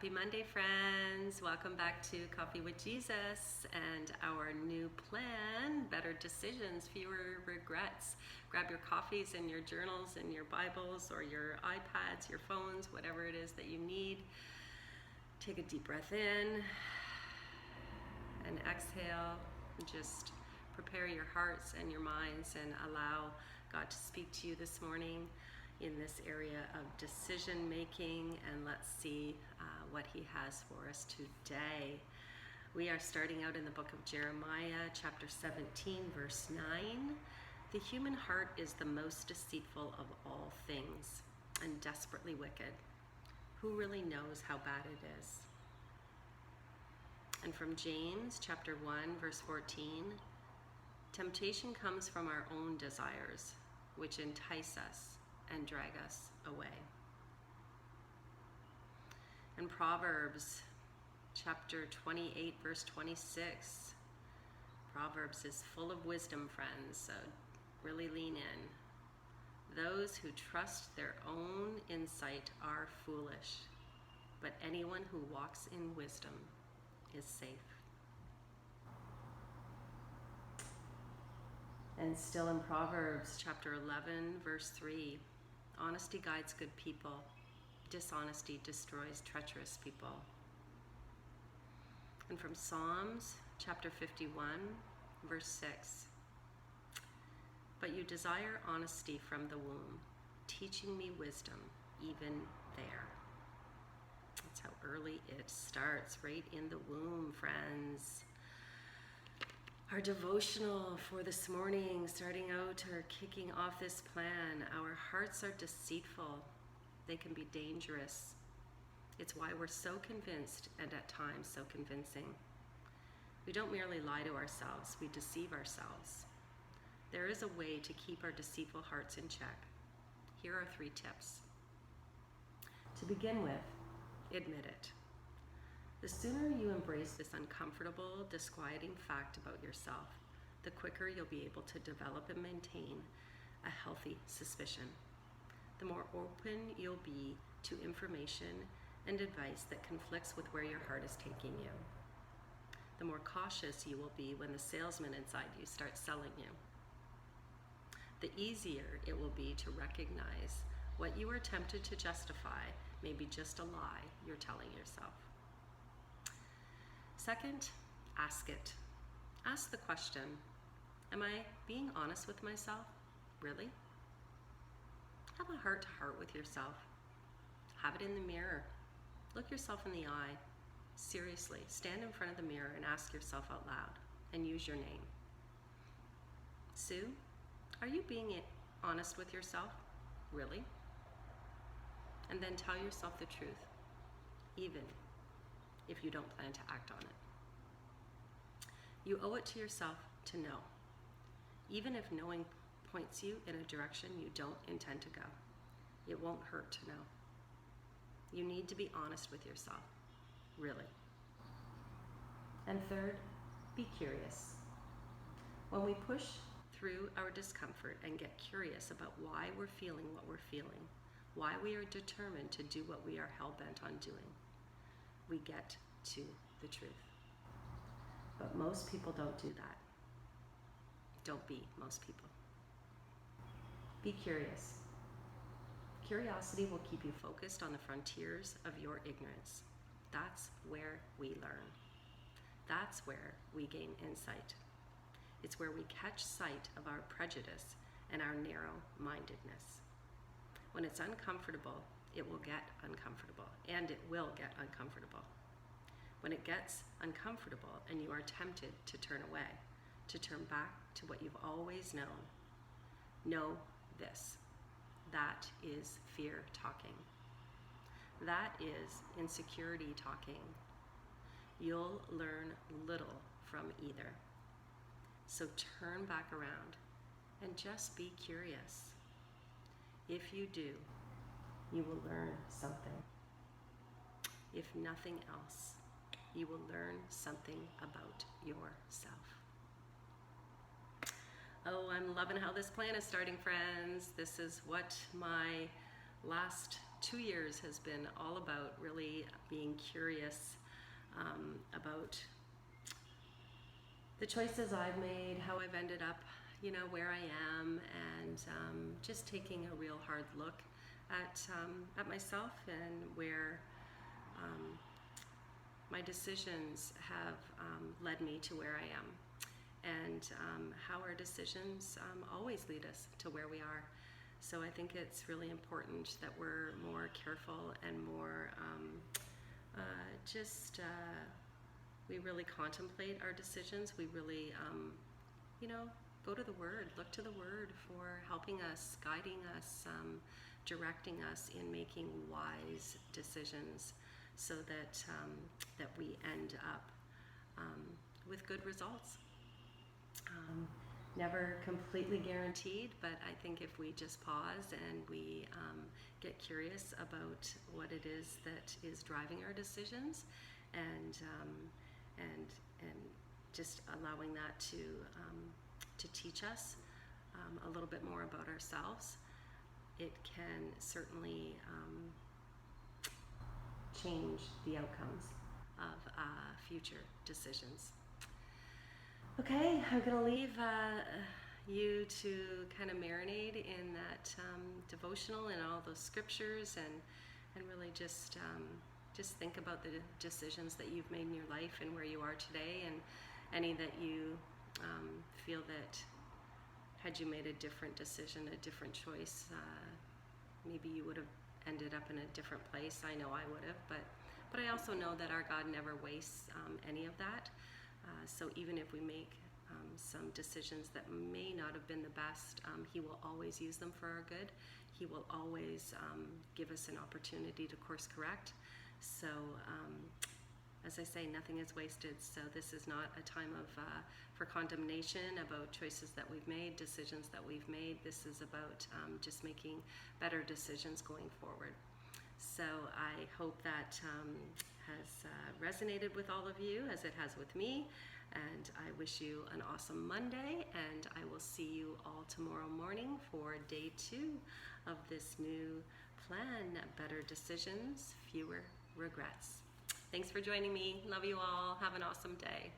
Happy Monday, friends. Welcome back to Coffee with Jesus and our new plan, Better Decisions, Fewer Regrets. Grab your coffees and your journals and your Bibles or your iPads, your phones, whatever it is that you need. Take a deep breath in and exhale. Just prepare your hearts and your minds and allow God to speak to you this morning in this area of decision making, and let's see what he has for us today. We are starting out in the book of Jeremiah, chapter 17, verse 9. The human heart is the most deceitful of all things and desperately wicked. Who really knows how bad it is? And from James, chapter 1, verse 14, temptation comes from our own desires, which entice us and drag us away. And Proverbs chapter 28, verse 26. Proverbs is full of wisdom, friends, so really lean in. Those who trust their own insight are foolish, but anyone who walks in wisdom is safe. And still in Proverbs chapter 11, verse 3, honesty guides good people. Dishonesty destroys treacherous people. And from Psalms chapter 51, verse 6, but you desire honesty from the womb, teaching me wisdom even there. That's how early it starts, right in the womb, friends. Our devotional for this morning, starting out or kicking off this plan, our hearts are deceitful. They can be dangerous. It's why we're so convinced and at times so convincing. We don't merely lie to ourselves, we deceive ourselves. There is a way to keep our deceitful hearts in check. Here are 3 tips. To begin with, admit it. The sooner you embrace this uncomfortable, disquieting fact about yourself, the quicker you'll be able to develop and maintain a healthy suspicion. The more open you'll be to information and advice that conflicts with where your heart is taking you. The more cautious you will be when the salesman inside you starts selling you. The easier it will be to recognize what you are tempted to justify may be just a lie you're telling yourself. Second, ask it. Ask the question, am I being honest with myself? Really? Have a heart-to-heart with yourself. Have it in the mirror. Look yourself in the eye. Seriously, stand in front of the mirror and ask yourself out loud and use your name. Sue, are you being honest with yourself? Really? And then tell yourself the truth, even if you don't plan to act on it. You owe it to yourself to know, even if knowing points you in a direction you don't intend to go. It won't hurt to know. You need to be honest with yourself, really. And third, be curious. When we push through our discomfort and get curious about why we're feeling what we're feeling, why we are determined to do what we are hell-bent on doing, we get to the truth. But most people don't do that. Don't be most people. Be curious. Curiosity will keep you focused on the frontiers of your ignorance. That's where we learn. That's where we gain insight. It's where we catch sight of our prejudice and our narrow-mindedness. When it's uncomfortable, it will get uncomfortable, and it will get uncomfortable. When it gets uncomfortable and you are tempted to turn away, to turn back to what you've always known, know this. That is fear talking. That is insecurity talking. You'll learn little from either. So turn back around and just be curious. If you do, you will learn something. If nothing else, you will learn something about yourself. Oh, I'm loving how this plan is starting, friends. This is what my last 2 years has been all about really being curious about the choices I've made, how I've ended up, where I am, and just taking a real hard look at myself and where my decisions have led me to where I am, and how our decisions always lead us to where we are. So I think it's really important that we're more careful and more we really contemplate our decisions. We really, go to the Word, look to the Word for helping us, guiding us, directing us in making wise decisions, so that that we end up with good results. Never completely guaranteed, but I think if we just pause and we get curious about what it is that is driving our decisions, and just allowing that to teach us a little bit more about ourselves, it can certainly change the outcomes of future decisions. Okay, I'm going to leave you to kind of marinate in that devotional and all those scriptures, and really just think about the decisions that you've made in your life and where you are today, and any that you feel that had you made a different decision, a different choice, maybe you would have ended up in a different place. I know I would have, but I also know that our God never wastes any of that. So even if we make some decisions that may not have been the best, He will always use them for our good. He will always give us an opportunity to course correct. So as I say, nothing is wasted. So this is not a time for condemnation about choices that we've made, decisions that we've made. This is about just making better decisions going forward. So I hope that has resonated with all of you as it has with me. And I wish you an awesome Monday, and I will see you all tomorrow morning for day 2 of this new plan, Better Decisions, Fewer Regrets. Thanks for joining me. Love you all. Have an awesome day.